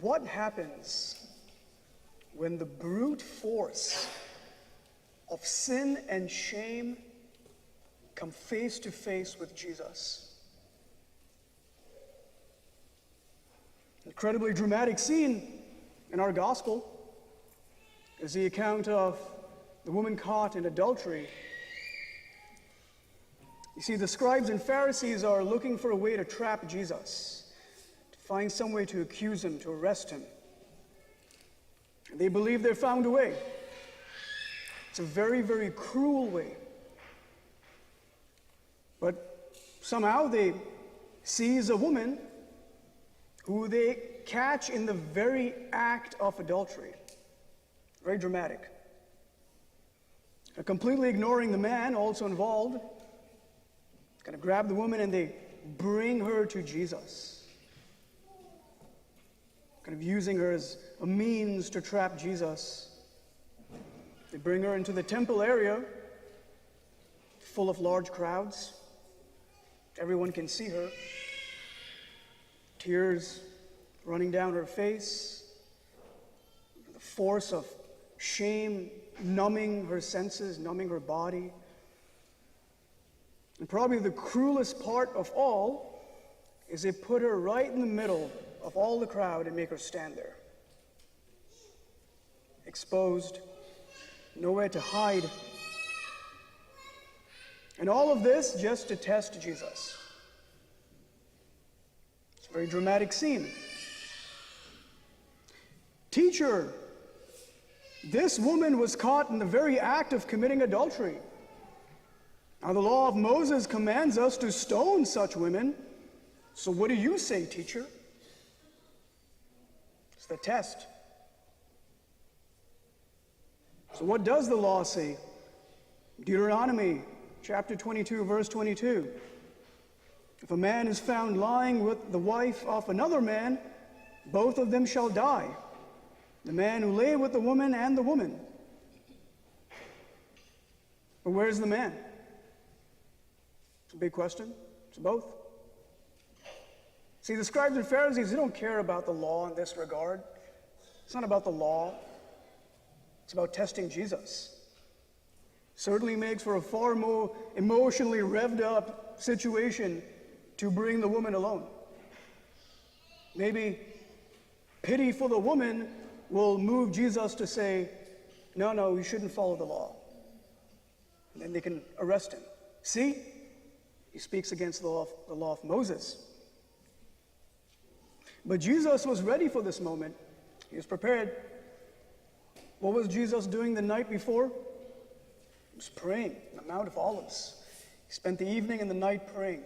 What happens when the brute force of sin and shame come face to face with Jesus? Incredibly dramatic scene in our gospel is the account of the woman caught in adultery. You see, the scribes and Pharisees are looking for a way to trap Jesus, to find some way to accuse him, to arrest him. And they believe they've found a way. It's a very, very cruel way. But somehow they seize a woman who they catch in the very act of adultery. Very dramatic. Completely ignoring the man also involved, kind of grab the woman and they bring her to Jesus. Kind of using her as a means to trap Jesus. They bring her into the temple area, full of large crowds. Everyone can see her. Tears running down her face. The force of shame numbing her senses, numbing her body. And probably the cruelest part of all is they put her right in the middle of all the crowd and make her stand there. Exposed, nowhere to hide. And all of this just to test Jesus. It's a very dramatic scene. Teacher, this woman was caught in the very act of committing adultery. Now, the law of Moses commands us to stone such women. So what do you say, teacher? It's the test. So what does the law say? Deuteronomy chapter 22, verse 22. If a man is found lying with the wife of another man, both of them shall die. The man who lay with the woman and the woman. But where's the man? It's a big question. It's both. See, the scribes and Pharisees, they don't care about the law in this regard. It's not about the law. It's about testing Jesus. Certainly makes for a far more emotionally revved up situation to bring the woman alone. Maybe pity for the woman will move Jesus to say, no, you shouldn't follow the law. And then they can arrest him. See? He speaks against the law of Moses. But Jesus was ready for this moment. He was prepared. What was Jesus doing the night before? He was praying on the Mount of Olives. He spent the evening and the night praying.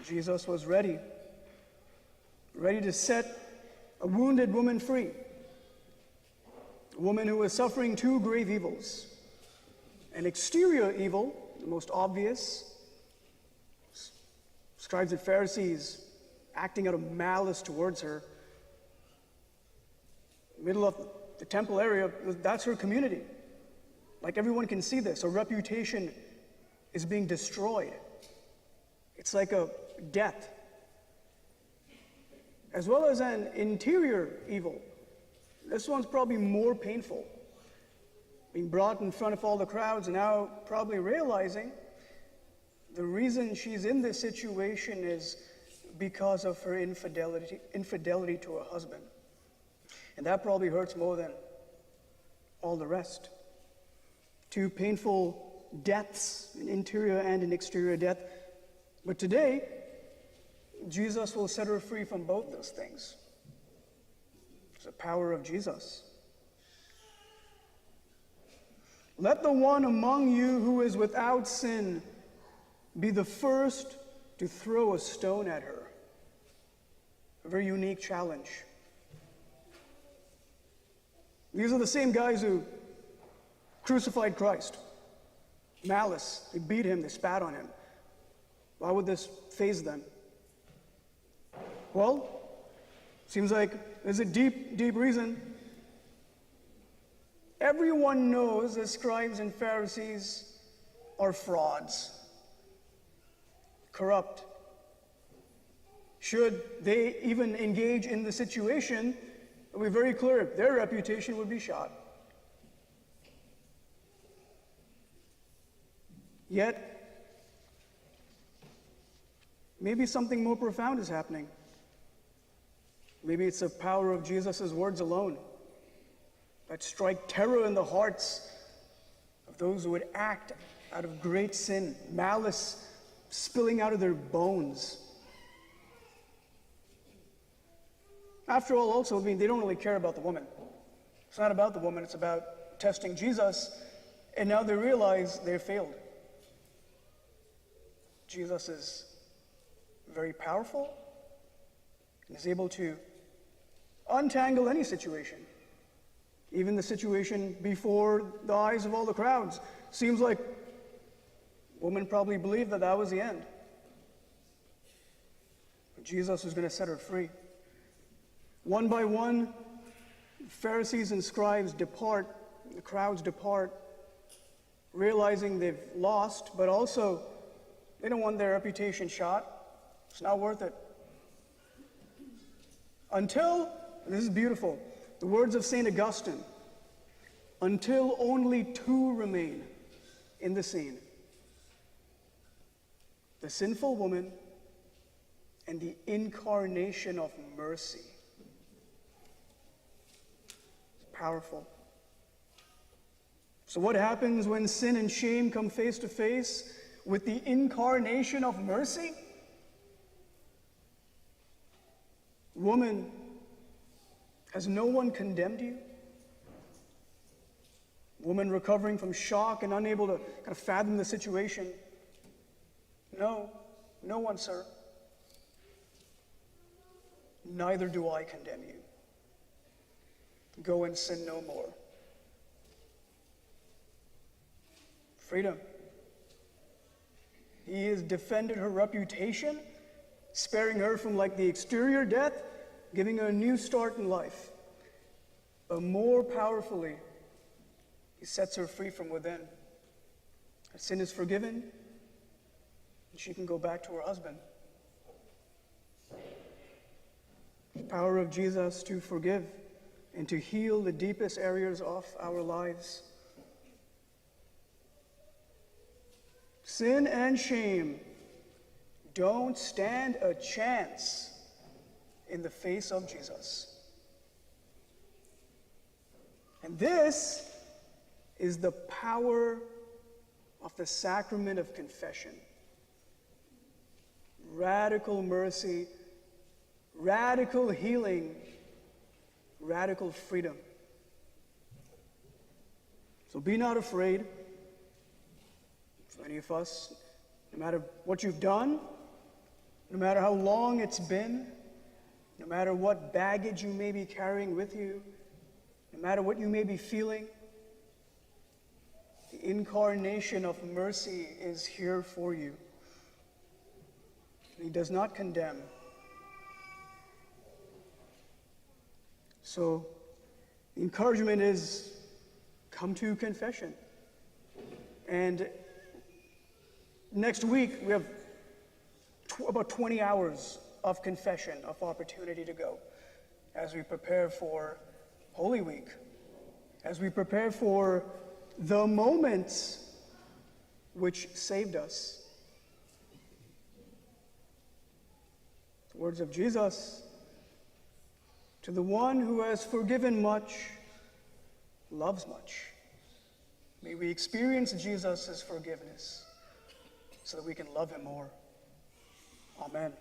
Jesus was ready to set a wounded woman free. A woman who was suffering two grave evils. An exterior evil, the most obvious. Scribes and Pharisees acting out of malice towards her. Middle of the temple area, that's her community. Like everyone can see this. Her reputation is being destroyed. It's like a death. As well as an interior evil. This one's probably more painful. Being brought in front of all the crowds and now probably realizing the reason she's in this situation is because of her infidelity to her husband. And that probably hurts more than all the rest. Two painful deaths, an interior and an exterior death. But today, Jesus will set her free from both those things. It's the power of Jesus. Let the one among you who is without sin be the first to throw a stone at her. A very unique challenge. These are the same guys who crucified Christ. Malice. They beat him, they spat on him. Why would this faze them? Well, seems like there's a deep, deep reason. Everyone knows the scribes and Pharisees are frauds, corrupt, Should they even engage in the situation, it would be very clear their reputation would be shot. Yet, maybe something more profound is happening. Maybe it's the power of Jesus' words alone that strike terror in the hearts of those who would act out of great sin, malice spilling out of their bones. After all, also, they don't really care about the woman. It's not about the woman, it's about testing Jesus, and now they realize they failed. Jesus is very powerful and is able to untangle any situation, even the situation before the eyes of all the crowds. Seems like woman probably believed that that was the end. But Jesus was going to set her free. One by one, Pharisees and scribes depart, the crowds depart, realizing they've lost, but also they don't want their reputation shot. It's not worth it. Until, and this is beautiful, the words of St. Augustine, until only two remain in the scene: the sinful woman and the incarnation of mercy. Powerful. So what happens when sin and shame come face to face with the incarnation of mercy? Woman, has no one condemned you? Woman recovering from shock and unable to kind of fathom the situation. No, no one, sir. Neither do I condemn you. Go and sin no more. Freedom. He has defended her reputation, sparing her from the exterior death, giving her a new start in life. But more powerfully, he sets her free from within. Her sin is forgiven, and she can go back to her husband. The power of Jesus to forgive and to heal the deepest areas of our lives. Sin and shame don't stand a chance in the face of Jesus. And this is the power of the sacrament of confession. Radical mercy, radical healing, radical freedom. So be not afraid. For any of us, no matter what you've done, no matter how long it's been, no matter what baggage you may be carrying with you, no matter what you may be feeling, the incarnation of mercy is here for you. He does not condemn. So, the encouragement is come to confession. And next week, we have about 20 hours of confession, of opportunity to go as we prepare for Holy Week, as we prepare for the moments which saved us. The words of Jesus: to the one who has forgiven much, loves much. May we experience Jesus' forgiveness so that we can love him more. Amen.